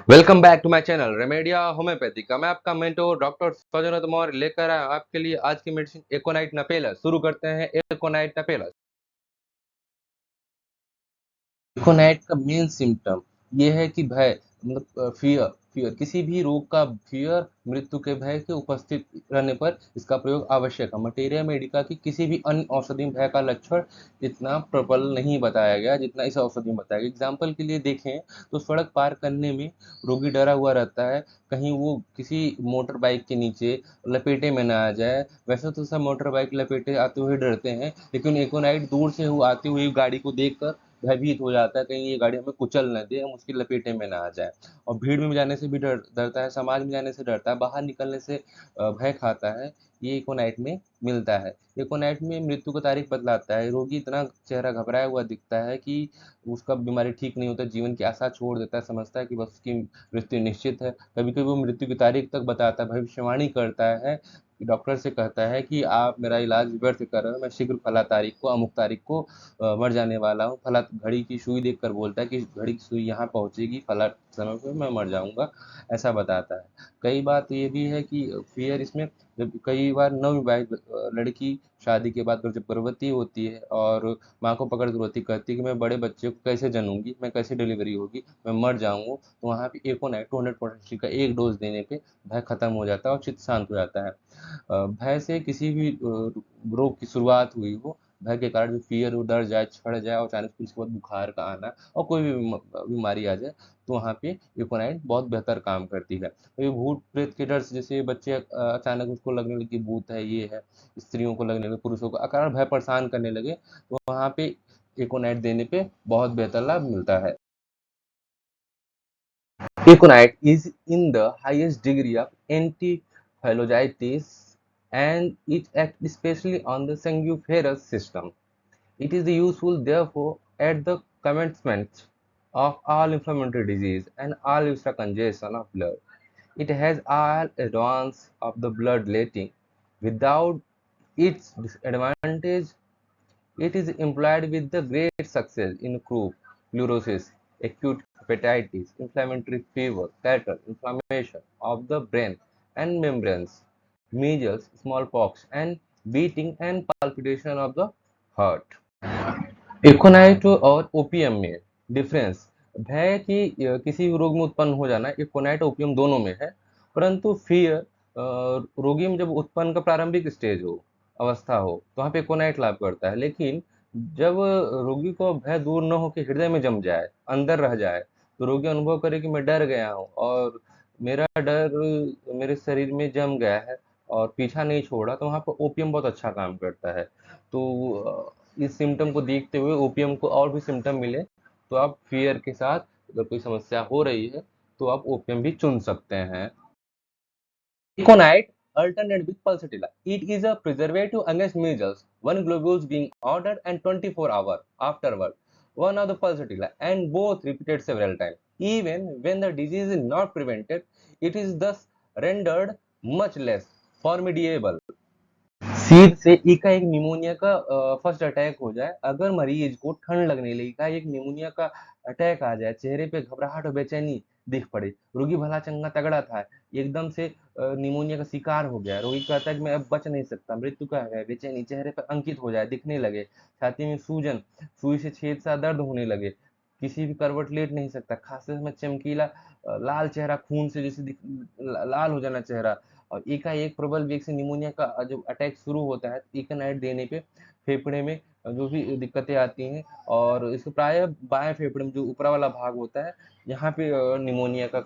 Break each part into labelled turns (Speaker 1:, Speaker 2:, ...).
Speaker 1: Welcome back to my channel Remedia homeopathy का। मैं आपका मेंटोर डॉक्टर सौजन्य मौर्य लेकर आया आपके लिए आज की मेडिसिन एकोनाइट नपेलस। शुरू करते हैं एकोनाइट नपेलस। इकोनाइट का मेन सिम्टम ये है कि भय, मतलब फियर फियर किसी भी रोग का फियर, मृत्यु के भय के उपस्थित रहने पर इसका प्रयोग आवश्यक है। मटेरिया मेडिका की किसी भी अन्य औषधि भय का लक्षण इतना प्रबल नहीं बताया गया जितना इस औषधि में बताया गया। एग्जाम्पल के लिए देखें तो सड़क पार करने में रोगी डरा हुआ रहता है, कहीं वो किसी मोटर बाइक के नीचे लपेटे में ना आ जाए। वैसे तो सब मोटर बाइक लपेटे आते हुए डरते हैं, लेकिन एकोनाइट दूर से वो आती हुई गाड़ी को देखकर भयभीत हो जाता है, कहीं ये गाड़ी हमें कुचल न दे, हम उसकी लपेटे में ना आ जाए। और भीड़ में जाने से भी डरता है, समाज में जाने से डरता है, बाहर निकलने से भय खाता है। ये इकोनाइट में मिलता है। इकोनाइट में मृत्यु की तारीख बतलाता है। रोगी इतना चेहरा घबराया हुआ दिखता है कि उसका बीमारी ठीक नहीं होता, जीवन की आशा छोड़ देता है, समझता है कि बस उसकी मृत्यु निश्चित है। कभी कभी वो मृत्यु की तारीख तक बताता है, भविष्यवाणी करता है, डॉक्टर से कहता है कि आप मेरा इलाज व्यर्थ कर रहे हो, मैं शीघ्र फला तारीख को, अमुक तारीख को मर जाने वाला हूँ। फला घड़ी की सुई देखकर बोलता है कि घड़ी की सुई यहाँ पहुँचेगी, फला समय पे मैं मर जाऊँगा, ऐसा बताता है। कई बात ये भी है कि फियर इसमें, जब कई बार नवविवाहित लड़की शादी के बाद जब गर्भवती होती है और माँ को पकड़ के रोती, कहती है कि मैं बड़े बच्चे को कैसे जनूंगी, मैं कैसे डिलीवरी होगी, मैं मर जाऊंगा, तो वहाँ पे एकोनाइट 200% का एक डोज देने पे भय खत्म हो जाता है और चित्त शांत हो जाता है। भय से किसी भी रोग की शुरुआत हुई हो, भय के कारण जो फियर हो, डर जाए, छिड़ जाए और अचानक से उसके बाद बुखार का आना और कोई भी बीमारी आ जाए, तो वहाँ पे इकोनाइट बहुत बेहतर काम करती है। तो ये भूत प्रेत के डर से, जैसे बच्चे अचानक उसको लगने लगे कि भूत है, ये है, स्त्रियों को लगने लगे, पुरुषों को अकारण भय परेशान करने लगे, तो वहाँ पे इकोनाइट देने पे बहुत बेहतर लाभ मिलता है। Aconite is in the highest degree of anti-phallogitis and it acts especially on the sanguiferous system. It is useful therefore at the commencement of all inflammatory disease and all extra congestion of blood. It has all advance of the bloodletting. Without its disadvantage, it is employed with the great success in croup, pleurosis, acute hepatitis, inflammatory fever, cattle, inflammation of the brain and membranes, measles, smallpox, and beating and palpitation of the heart. एकोनाइट और OPM में difference, भय की किसी भी रोग में उत्पन्न हो जाना एकोनाइट ओपीएम दोनों में है, परंतु फिर रोगी में जब उत्पन्न का प्रारंभिक स्टेज हो, अवस्था हो, तो वहाँ पे एकोनाइट लाभ करता है। लेकिन जब रोगी को भय दूर न हो के हृदय में जम जाए, अंदर रह जाए, तो रोगी अनुभव करे कि मैं डर गया हूँ और मेरा डर मेरे शरीर में जम गया है और पीछा नहीं छोड़ा, तो वहाँ पर ओपीएम बहुत अच्छा काम करता है। तो इस सिम्टम को देखते हुए ओपीएम को और भी सिम्टम मिले तो आप फियर के साथ, अगर कोई समस्या हो रही है तो आप ओपीएम भी चुन सकते हैं। Econite alternate with pulsatilla. It is a preservative against measles. One globule being ordered and 24 hours afterward, one of the pulsatilla, and both repeated several times. Even when the disease is not prevented, it is thus rendered much less formidable. सीध से एकाएक pneumonia का first attack हो जाए, अगर मरीज को ठंड लगने लगी, एकाएक निमोनिया का अटैक आ जाए, चेहरे पे घबराहट और बेचैनी दिख पड़े, रोगी भला चंगा तगड़ा था, एकदम से निमोनिया का शिकार हो गया, रोगी कहता है कि मैं अब बच नहीं सकता, मृत्यु का है, बेचैनी चेहरे पर अंकित हो जाए, दिखने लगे, छाती में सूजन, सुई से छेद सा दर्द होने लगे, किसी भी करवट लेट नहीं सकता, खांसते समय चमकीला लाल चेहरा, खून से जैसे लाल हो जाना चेहरा, और एकाएक प्रबल वेग से निमोनिया का जब अटैक शुरू होता है, इकोनाइट देने पे फेफड़े में जो भी दिक्कतें आती हैं, और इसको प्राय बाएं फेफड़े में जो ऊपरा वाला भाग होता है, यहाँ पे निमोनिया का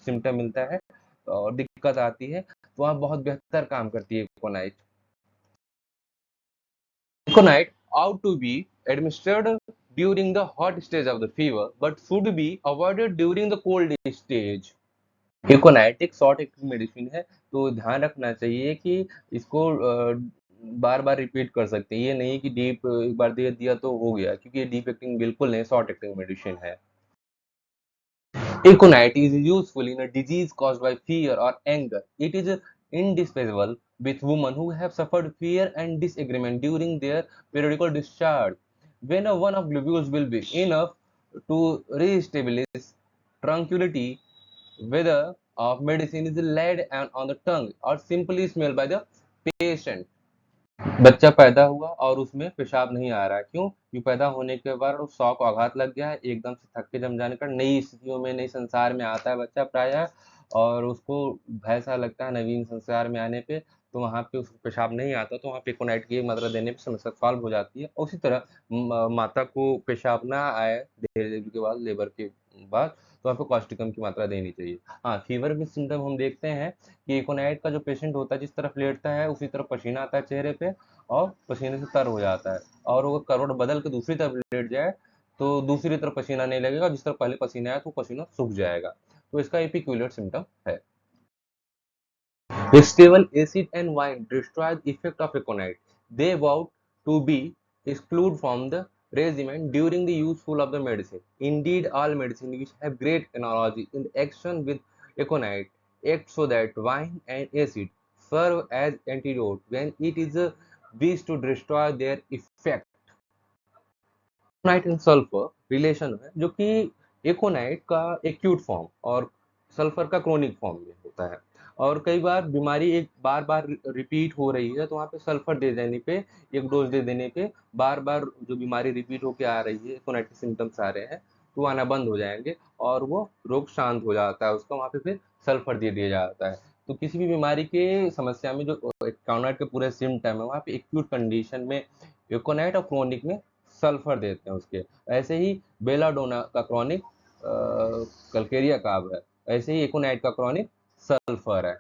Speaker 1: सिम्टम मिलता है और दिक्कत आती है, तो वहाँ बहुत बेहतर काम करती है इकोनाइट। Iconite ought to be administered during the hot stage of the fever, but should be avoided during the cold stage. इकोनाइट एक शॉर्ट एक्टिंग मेडिसिन है, तो ध्यान रखना चाहिए कि इसको बार बार रिपीट कर सकते हैं, ये नहीं कि डीप एक बार दे दिया तो हो गया, क्योंकि ये डीप एक्टिंग बिल्कुल नहीं, शॉर्ट एक्टिंग मेडिसिन है। Aconite is useful in a disease caused by fear or anger. It is indispensable with women who have suffered fear and disagreement during their periodical discharge. When one of globules will be enough to re-establish tranquility, whether of medicine is laid on the tongue or simply smelled by the patient. बच्चा पैदा हुआ और उसमें पेशाब नहीं आ रहा है, क्यों? क्योंकि पैदा होने के बाद उस 100 को आघात लग गया है, एकदम से थक के जम जाने पर नई स्थितियों में नई संसार में आता है बच्चा प्रायः, और उसको भय सा लगता है नवीन संसार में आने पे, तो वहाँ पे उसको पेशाब नहीं आता, तो वहाँ पे एकोनाइट की एक मात्रा देने पे समस्या सॉल्व हो जाती है। और उसी तरह माता को पेशाब ना आए डिलीवरी के बाद, लेबर के बाद, तो वहाँ पे कॉस्टिकम की मात्रा देनी चाहिए। हाँ, फीवर के सिम्टम हम देखते हैं कि एकोनाइट का जो पेशेंट होता है जिस तरफ लेटता है उसी तरफ पसीना आता है चेहरे पे, और पसीने से तर हो जाता है, और वो करवट बदल के दूसरी तरफ लेट जाए तो दूसरी तरफ पसीना नहीं लगेगा, जिस तरफ पहले पसीना आया तो पसीना सूख जाएगा। तो इसका ये peculiar symptom है। Stable acid and wine destroy the effect of aconite. They vowed to be excluded from the regimen during the useful of the medicine. Indeed, all medicine which have great analogy in the action with aconite act so that wine and acid serve as antidote when it is wished to destroy their effect. Aconite and sulphur relation है, जो कि aconite का acute form और sulphur का chronic form में होता है, और कई बार बीमारी एक बार बार रिपीट हो रही है तो वहाँ पे सल्फर दे देने पे, एक डोज दे देने पे बार बार जो बीमारी रिपीट होके आ रही है, एकोनाइट के सिम्टम्स आ रहे हैं, तो वो आना बंद हो जाएंगे और वो रोग शांत हो जाता है उसका, वहाँ पे फिर सल्फर दे दिया जाता है। तो किसी भी बीमारी के समस्या में जो एकोनाइट के पूरे सिम्टम है, वहाँ पे एक्यूट कंडीशन में एकोनाइट और क्रोनिक में सल्फर देते हैं उसके। ऐसे ही बेलाडोना का क्रॉनिक कल्केरिया काब है, ऐसे ही एकोनाइट का क्रॉनिक सल्फर है।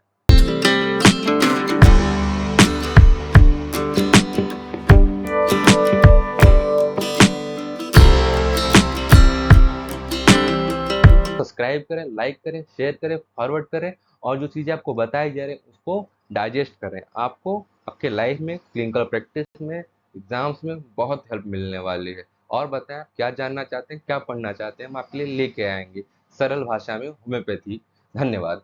Speaker 1: सब्सक्राइब करें, लाइक करें, शेयर करें, फॉरवर्ड करें, और जो चीज़ें आपको बताई जा रही है उसको डाइजेस्ट करें। आपको आपके लाइफ में, क्लिनिकल प्रैक्टिस में, एग्जाम्स में बहुत हेल्प मिलने वाली है। और बताएं क्या जानना चाहते हैं, क्या पढ़ना चाहते हैं, हम आपके लिए लेके आएंगे सरल भाषा में होम्योपैथी। धन्यवाद।